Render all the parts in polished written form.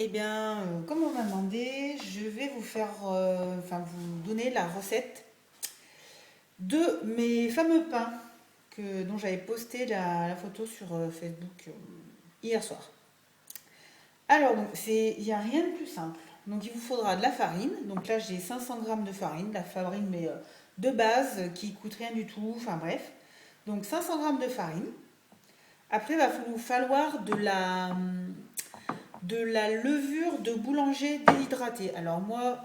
eh bien, comme on m'a demandé, je vais vous faire, vous donner la recette de mes fameux pains dont j'avais posté la photo sur Facebook hier soir. Alors, donc, il n'y a rien de plus simple. Donc, il vous faudra de la farine. Donc là, j'ai 500 grammes de farine, la farine, mais de base, qui coûte rien du tout. Enfin, bref. Donc, 500 grammes de farine. Après, il va vous falloir de la levure de boulanger déshydratée. Alors moi,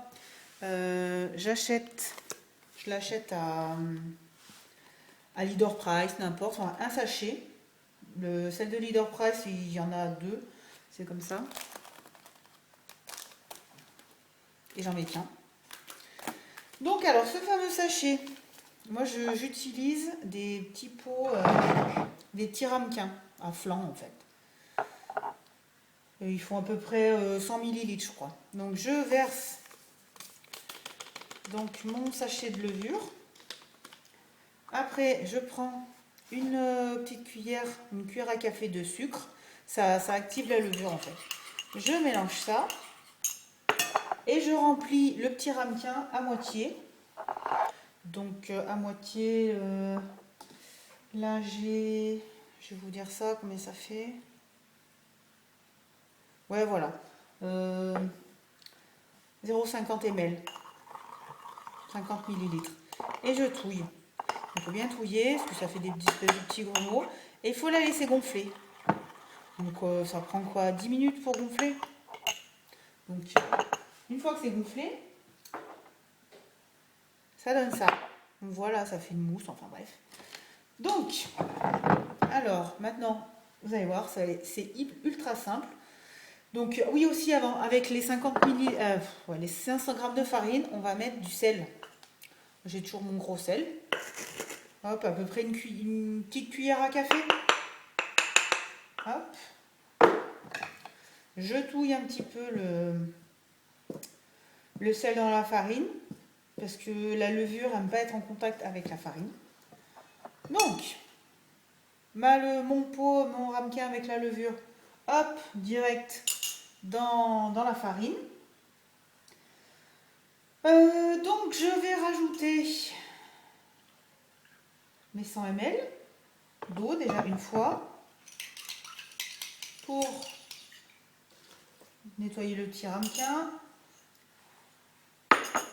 je l'achète à Leader Price, n'importe, enfin, un sachet. Celle de Leader Price, il y en a deux, c'est comme ça. Et j'en mets qu'un. Donc alors, ce fameux sachet, moi j'utilise des petits pots, des petits ramequins à flanc en fait. Ils font à peu près 100 millilitres, je crois. Donc je verse donc mon sachet de levure. Après, je prends une petite cuillère, une cuillère à café de sucre. Ça active la levure en fait. Je mélange ça et je remplis le petit ramequin à moitié. Donc à moitié, là je vais vous dire ça, combien ça fait. Ouais, voilà. 0,50 ml, 50 millilitres. Et je touille. Il faut bien touiller parce que ça fait des petits grelots. Et il faut la laisser gonfler. Donc ça prend quoi, 10 minutes pour gonfler. Donc une fois que c'est gonflé, ça donne ça. Donc voilà, ça fait une mousse, enfin bref. Donc, alors maintenant, vous allez voir, c'est ultra simple. Donc oui aussi avant, avec les 500 grammes de farine, on va mettre du sel. J'ai toujours mon gros sel. Hop, à peu près une petite cuillère à café. Hop. Je touille un petit peu le sel dans la farine, parce que la levure n'aime pas être en contact avec la farine. Donc, mon pot, mon ramequin avec la levure, hop, direct dans la farine. Donc, je vais rajouter mes 100 ml d'eau déjà une fois pour nettoyer le petit ramequin.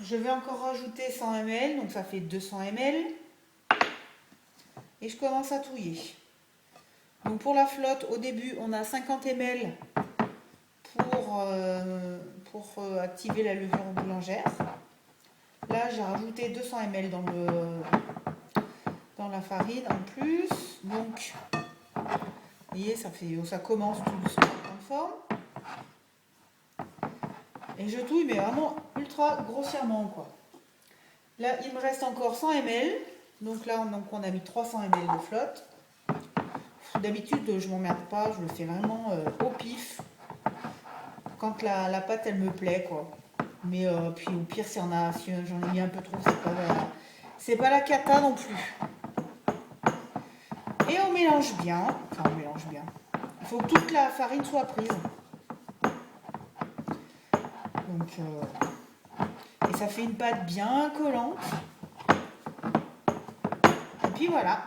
Je vais encore rajouter 100 ml, donc ça fait 200 ml. Et je commence à touiller. Donc pour la flotte, au début, on a 50 ml pour activer la levure boulangère. Là, j'ai rajouté 200 ml dans la farine en plus. Donc, vous voyez, ça commence tout doucement à prendre forme. Et je touille, mais vraiment ultra grossièrement, quoi. Là, il me reste encore 100 ml. Donc là, on a mis 300 ml de flotte. D'habitude, je m'emmerde pas, je le fais vraiment au pif. Quand la pâte, elle me plaît, quoi. Mais puis au pire, si j'en ai mis un peu trop, c'est pas la cata non plus. Et on mélange bien. Enfin, on mélange bien. Il faut que toute la farine soit prise. Donc, et ça fait une pâte bien collante. Et puis voilà.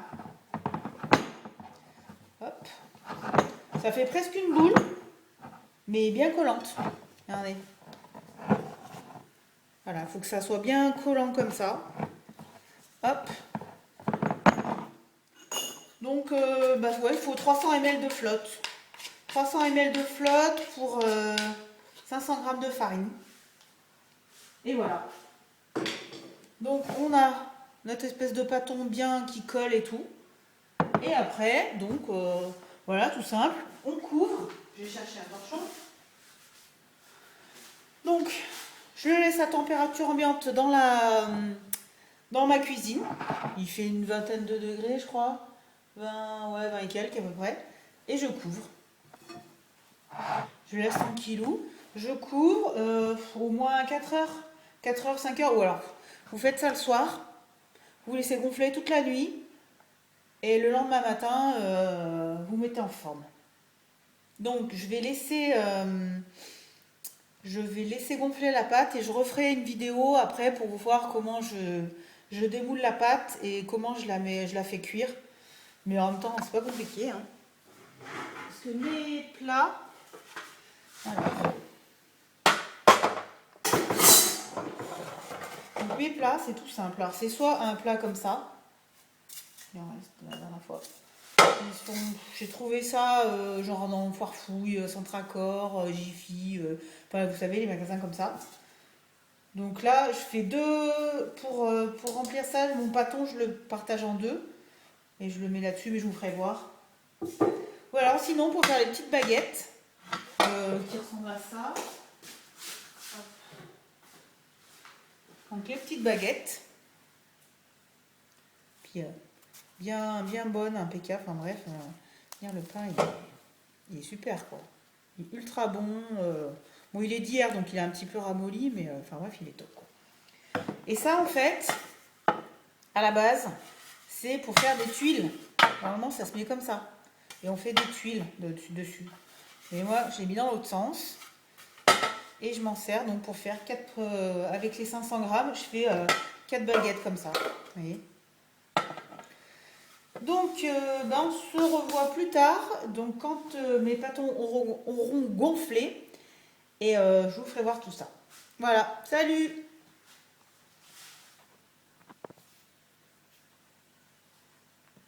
Hop. Ça fait presque une boule, mais bien collante. Regardez. Voilà, il faut que ça soit bien collant comme ça. Hop. Donc, il faut 300 ml de flotte. 300 ml de flotte pour 500 g de farine. Et voilà. Donc, on a notre espèce de pâton bien qui colle et tout. Et après, donc, voilà, tout simple. On couvre. Je vais chercher un torchon. Donc, je le laisse à température ambiante dans ma cuisine. Il fait une vingtaine de degrés, je crois. 20 et quelques à peu près. Et je couvre. Je laisse tranquillou. Je couvre au moins 4 heures. 4 heures, 5 heures. Ou alors, vous faites ça le soir. Vous laissez gonfler toute la nuit. Et le lendemain matin, vous mettez en forme. Donc, je vais laisser Je vais laisser gonfler la pâte et je referai une vidéo après pour vous voir comment je démoule la pâte et comment je la fais cuire. Mais en même temps, c'est pas compliqué, hein. Parce que mes plats, alors, donc mes plats, c'est tout simple. Alors, c'est soit un plat comme ça, il en reste la dernière fois. J'ai trouvé ça genre dans Foire Fouille, Centracor, Jiffy, enfin vous savez les magasins comme ça. Donc là je fais deux pour remplir ça, mon pâton je le partage en deux et je le mets là-dessus mais je vous ferai voir. Voilà, sinon pour faire les petites baguettes qui ressemblent à ça. Hop. Donc les petites baguettes. Puis bien bonne, impeccable, enfin bref, le pain il est super quoi. Il est ultra bon. Bon, il est d'hier donc il est un petit peu ramolli, mais enfin bref, il est top quoi. Et ça en fait, à la base, c'est pour faire des tuiles. Normalement, ça se met comme ça. Et on fait des tuiles dessus. Et moi, j'ai mis dans l'autre sens. Et je m'en sers donc pour faire 4, avec les 500 grammes, je fais 4 baguettes comme ça. Vous voyez. Donc, on se revoit plus tard. Donc, quand mes pâtons auront gonflé, et je vous ferai voir tout ça. Voilà, salut!